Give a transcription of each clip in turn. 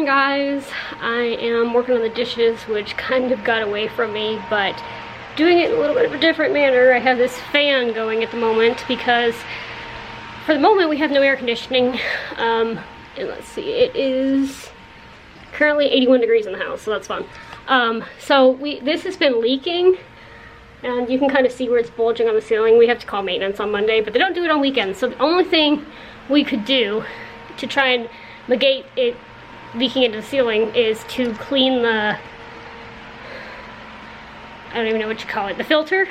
morning, guys. I am working on the dishes, which kind of got away from me, but doing it in a little bit of a different manner. I have this fan going at the moment because for the moment we have no air conditioning. And let's see, it is currently 81 degrees in the house, so that's fun. This has been leaking, and you can kind of see where it's bulging on the ceiling. We have to call maintenance on Monday, but they don't do it on weekends. So the only thing we could do to try and negate it leaking into the ceiling is to clean the, I don't even know what you call it, the filter.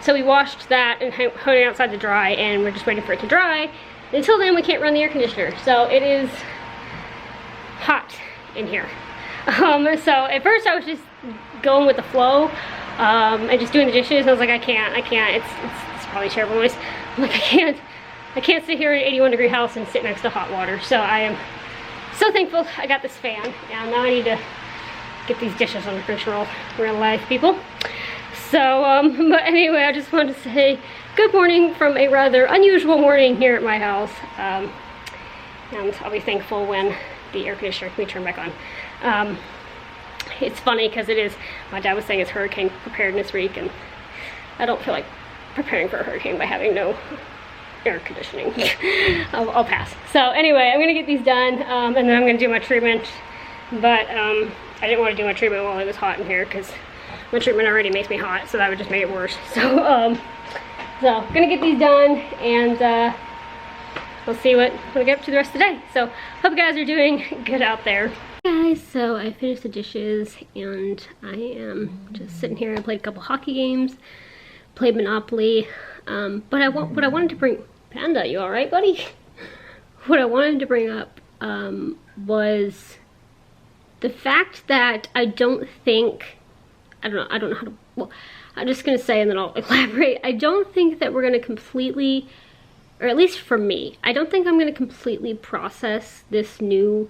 So we washed that and hung it outside to dry, and we're just waiting for it to dry. Until then, we can't run the air conditioner. So it is hot in here. So at first I was just going with the flow and just doing the dishes, and I was like, I can't, it's probably a terrible noise. I'm like, I can't sit here in an 81 degree house and sit next to hot water. So I am so thankful I got this fan, and now I need to get these dishes under control, real life people. So, but anyway, I just wanted to say good morning from a rather unusual morning here at my house. And I'll be thankful when the air conditioner can be turned back on. It's funny because my dad was saying it's hurricane preparedness week, and I don't feel like preparing for a hurricane by having no air conditioning. I'll pass. So anyway, I'm gonna get these done, and then I'm gonna do my treatment. But I didn't want to do my treatment while it was hot in here because my treatment already makes me hot, so that would just make it worse. So gonna get these done, and we'll see what we get up to the rest of the day. So hope you guys are doing good out there. Hey guys, so I finished the dishes, and I am just sitting here. I played a couple hockey games, played Monopoly, but what I wanted to bring, Panda, you all right, buddy? What I wanted to bring up was the fact that I don't know how to, well, I'm just gonna say and then I'll elaborate. I don't think that we're gonna completely, or at least for me, I don't think I'm gonna completely process this new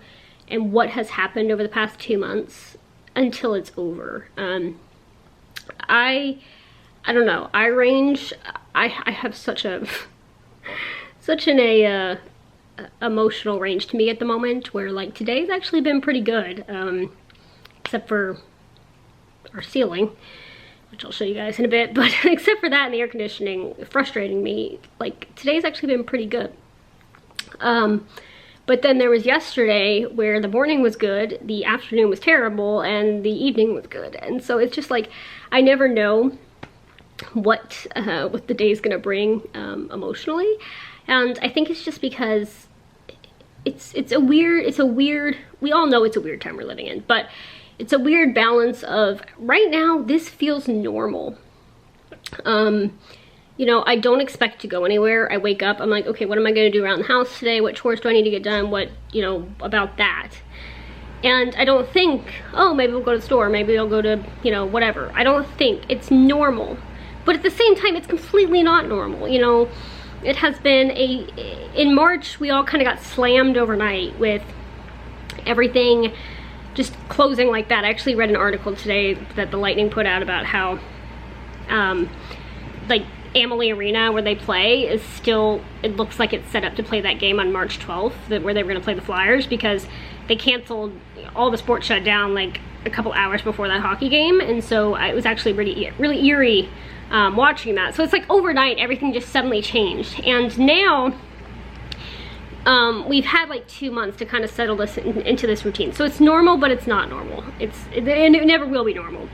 and what has happened over the past 2 months until it's over. I don't know, I have such an emotional range to me at the moment, where like today's actually been pretty good, except for our ceiling, which I'll show you guys in a bit, but except for that and the air conditioning frustrating me, like today's actually been pretty good. But then there was yesterday where the morning was good, the afternoon was terrible, and the evening was good. And so it's just like, I never know what the day's gonna bring emotionally. And I think it's just because it's a weird, we all know it's a weird time we're living in, but it's a weird balance of, right now, this feels normal. You know, I don't expect to go anywhere. I wake up, I'm like, okay, what am I gonna do around the house today? What chores do I need to get done? What, you know, about that? And I don't think, oh, maybe we'll go to the store, maybe I'll go to, you know, whatever. I don't think it's normal. But at the same time, it's completely not normal. You know, it has been in March, we all kind of got slammed overnight with everything just closing like that. I actually read an article today that the Lightning put out about how, like, Amalie Arena, where they play, is still, it looks like it's set up to play that game on March 12th, where they were gonna play the Flyers, because they canceled, all the sports shut down like a couple hours before that hockey game. And so it was actually really eerie watching that. So it's like overnight, everything just suddenly changed. And now, we've had like 2 months to kind of settle this into this routine. So it's normal, but it's not normal. And it never will be normal.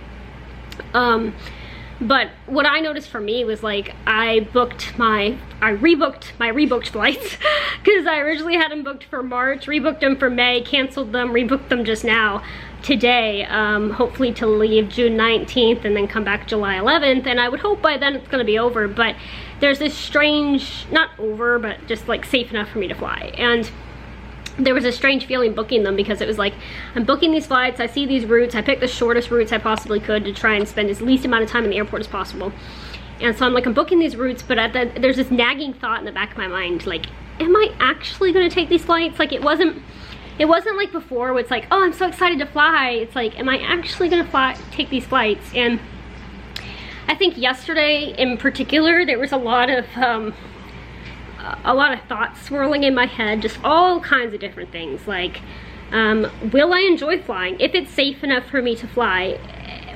But what I noticed for me was, like, I rebooked my rebooked flights because I originally had them booked for March, rebooked them for May, canceled them, rebooked them just now today, hopefully to leave June 19th and then come back July 11th, and I would hope by then it's gonna be over. But there's this strange, not over, but just like safe enough for me to fly. And there was a strange feeling booking them, because it was like, I'm booking these flights, I see these routes, I picked the shortest routes I possibly could to try and spend as least amount of time in the airport as possible. And so I'm like, I'm booking these routes, but there's this nagging thought in the back of my mind, like, am I actually gonna take these flights? Like, it wasn't like before where it's like, oh, I'm so excited to fly. It's like, am I actually gonna take these flights? And I think yesterday in particular, there was a lot of a lot of thoughts swirling in my head, just all kinds of different things. Like, will I enjoy flying? If it's safe enough for me to fly,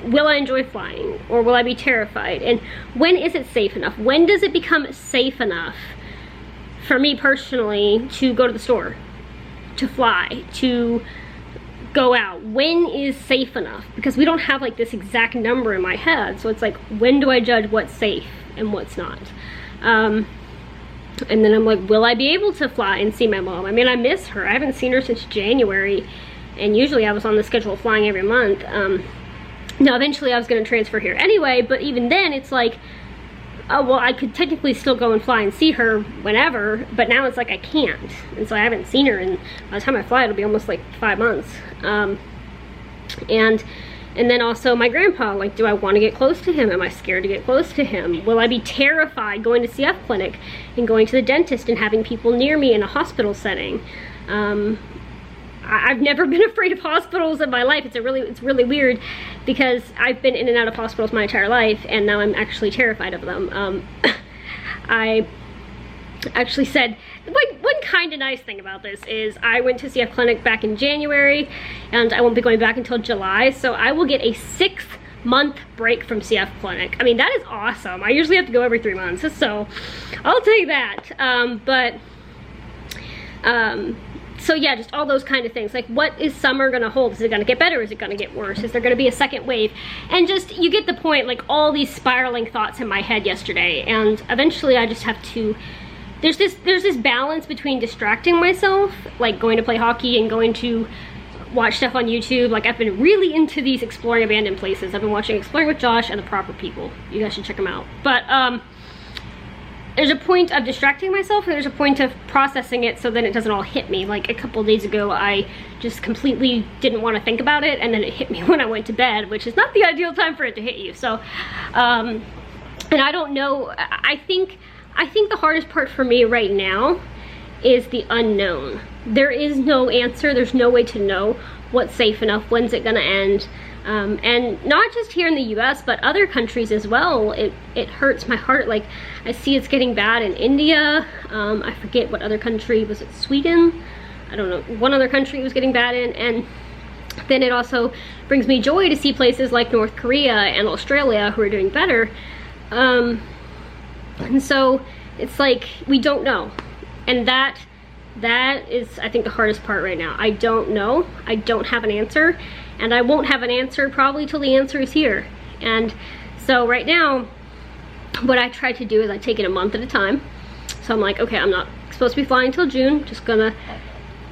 will I enjoy flying, or will I be terrified? And when is it safe enough? When does it become safe enough for me personally to go to the store, to fly, to go out? When is safe enough? Because we don't have like this exact number in my head, so it's like, when do I judge what's safe and what's not? And then I'm like, will I be able to fly and see my mom? I mean, I miss her. I haven't seen her since January, and usually I was on the schedule of flying every month. Now eventually I was going to transfer here anyway, but even then it's like, oh well, I could technically still go and fly and see her whenever, but now it's like I can't, and so I haven't seen her, and by the time I fly it'll be almost like 5 months. And then also my grandpa, like, do I want to get close to him? Am I scared to get close to him? Will I be terrified going to CF clinic and going to the dentist and having people near me in a hospital setting? I've never been afraid of hospitals in my life. It's really weird, because I've been in and out of hospitals my entire life, and now I'm actually terrified of them. I actually said, one kind of nice thing about this is I went to CF clinic back in January, and I won't be going back until July, so I will get a 6-month break from CF clinic. I mean, that is awesome. I usually have to go every 3 months, so I'll take that. So yeah, just all those kind of things. Like, what is summer gonna hold? Is it gonna get better? Is it gonna get worse? Is there gonna be a second wave? And just, you get the point, like all these spiraling thoughts in my head yesterday, and eventually I just have to, there's this balance between distracting myself, like going to play hockey and going to watch stuff on YouTube. Like, I've been really into these exploring abandoned places. I've been watching Exploring with Josh and The Proper People. You guys should check them out. But there's a point of distracting myself, and there's a point of processing it so then it doesn't all hit me. Like, a couple days ago I just completely didn't want to think about it, and then it hit me when I went to bed, which is not the ideal time for it to hit you. So and I don't know, I think the hardest part for me right now is the unknown. There is no answer. There's no way to know what's safe enough, when's it gonna end. And not just here in the US, but other countries as well. It hurts my heart. Like, I see it's getting bad in India. I forget what other country, was it Sweden? I don't know, one other country was getting bad in, and then it also brings me joy to see places like North Korea and Australia who are doing better. And so it's like, we don't know. And that is, I think, the hardest part right now. I don't know. I don't have an answer. And I won't have an answer probably till the answer is here. And so right now, what I try to do is I take it a month at a time. So I'm like, okay, I'm not supposed to be flying till June. Just gonna,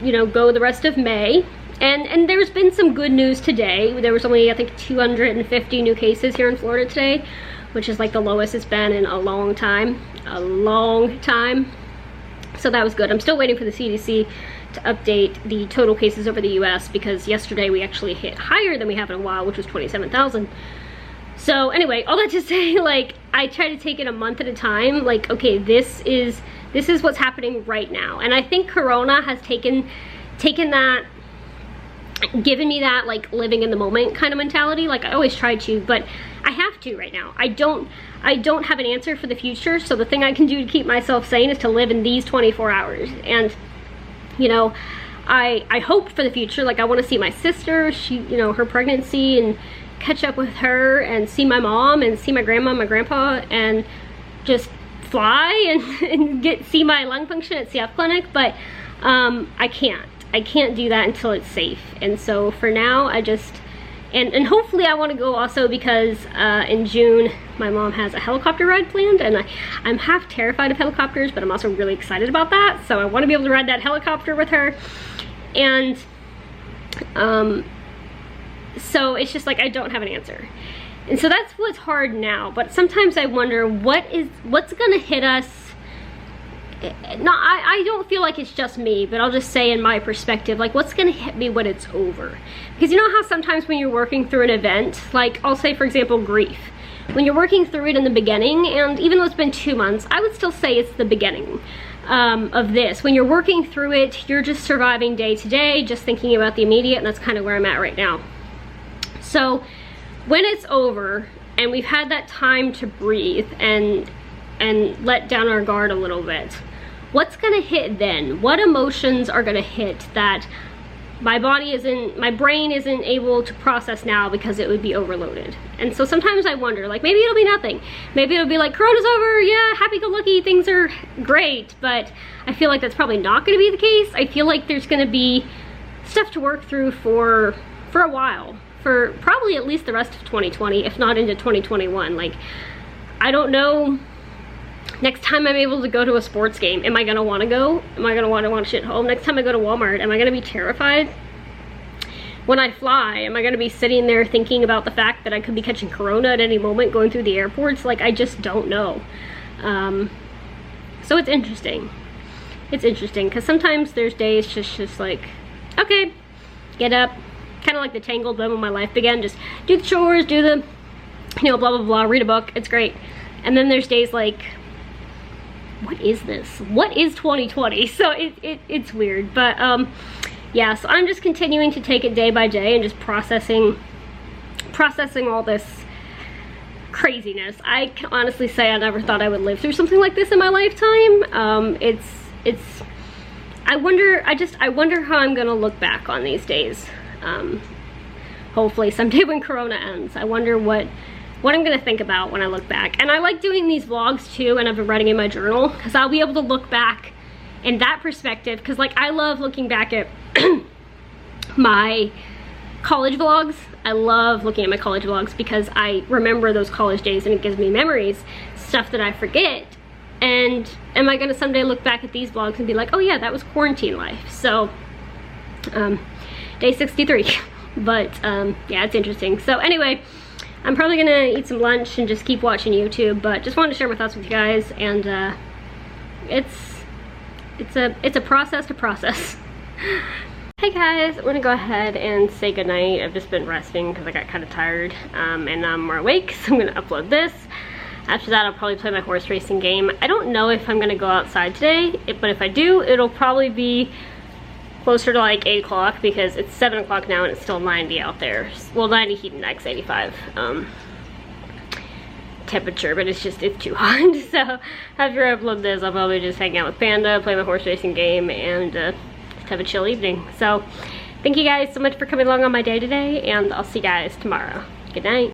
you know, go the rest of May. And there's been some good news today. There was only, I think, 250 new cases here in Florida today, which is like the lowest it's been in a long time. A long time. So that was good. I'm still waiting for the CDC to update the total cases over the US, because yesterday we actually hit higher than we have in a while, which was 27,000. So anyway, all that to say, like, I try to take it a month at a time. Like, okay, this is what's happening right now. And I think Corona has taken that, given me that, like, living in the moment kind of mentality. Like, I always try to, but I have to right now. I don't have an answer for the future, so the thing I can do to keep myself sane is to live in these 24 hours. And, you know, I hope for the future. Like, I want to see my sister, she, you know, her pregnancy, and catch up with her, and see my mom, and see my grandma, my grandpa, and just fly and see my lung function at CF clinic. But I can't do that until it's safe. And so for now, I just, and hopefully I want to go also because in June my mom has a helicopter ride planned, and I'm half terrified of helicopters, but I'm also really excited about that. So I want to be able to ride that helicopter with her. And so it's just like, I don't have an answer. And so that's what's hard now. But sometimes I wonder, what's gonna hit us. No, I don't feel like it's just me, but I'll just say in my perspective, like, what's gonna hit me when it's over? Because you know how sometimes when you're working through an event, like, I'll say for example, grief, when you're working through it in the beginning, and even though it's been 2 months, I would still say it's the beginning of this. When you're working through it, you're just surviving day to day, just thinking about the immediate, and that's kind of where I'm at right now. So when it's over and we've had that time to breathe and let down our guard a little bit, what's gonna hit then? What emotions are gonna hit that my brain isn't able to process now because it would be overloaded? And so sometimes I wonder, like, maybe it'll be nothing. Maybe it'll be like, Corona's over, yeah, happy-go-lucky, things are great. But I feel like that's probably not gonna be the case. I feel like there's gonna be stuff to work through for a while, for probably at least the rest of 2020, if not into 2021. Like, I don't know, next time I'm able to go to a sports game, am I gonna wanna go? Am I gonna wanna watch it at home? Next time I go to Walmart, am I gonna be terrified? When I fly, am I gonna be sitting there thinking about the fact that I could be catching Corona at any moment going through the airports? Like, I just don't know. So it's interesting. It's interesting, because sometimes there's days just like, okay, get up, kind of like the Tangled moment when my life began, just do the chores, do the, you know, blah, blah, blah, read a book, it's great. And then there's days like, what is this? What is 2020? So it's weird, but yeah, so I'm just continuing to take it day by day and just processing all this craziness. I can honestly say I never thought I would live through something like this in my lifetime. I wonder how I'm gonna look back on these days. Hopefully someday when Corona ends, I wonder what I'm gonna think about when I look back. And I like doing these vlogs too, and I've been writing in my journal, because I'll be able to look back in that perspective, because like I love looking back at my college vlogs. I love looking at my college vlogs because I remember those college days and it gives me memories, stuff that I forget. And am I gonna someday look back at these vlogs and be like, oh yeah, that was quarantine life? So, day 63. But yeah, it's interesting. So anyway, I'm probably gonna eat some lunch and just keep watching YouTube, but just wanted to share my thoughts with you guys. And it's a process to process. Hey guys, I'm gonna go ahead and say goodnight. I've just been resting because I got kind of tired, and now I'm more awake, so I'm gonna upload this. After that, I'll probably play my horse racing game. I don't know if I'm gonna go outside today, but if I do, it'll probably be closer to like 8 o'clock, because it's 7 o'clock now and it's still 90 out there. Well, 90 heat index, 85 temperature, but it's too hot. So after I upload this, I'll probably just hang out with Panda, play my horse racing game, and just have a chill evening. So thank you guys so much for coming along on my day today, and I'll see you guys tomorrow. Good night.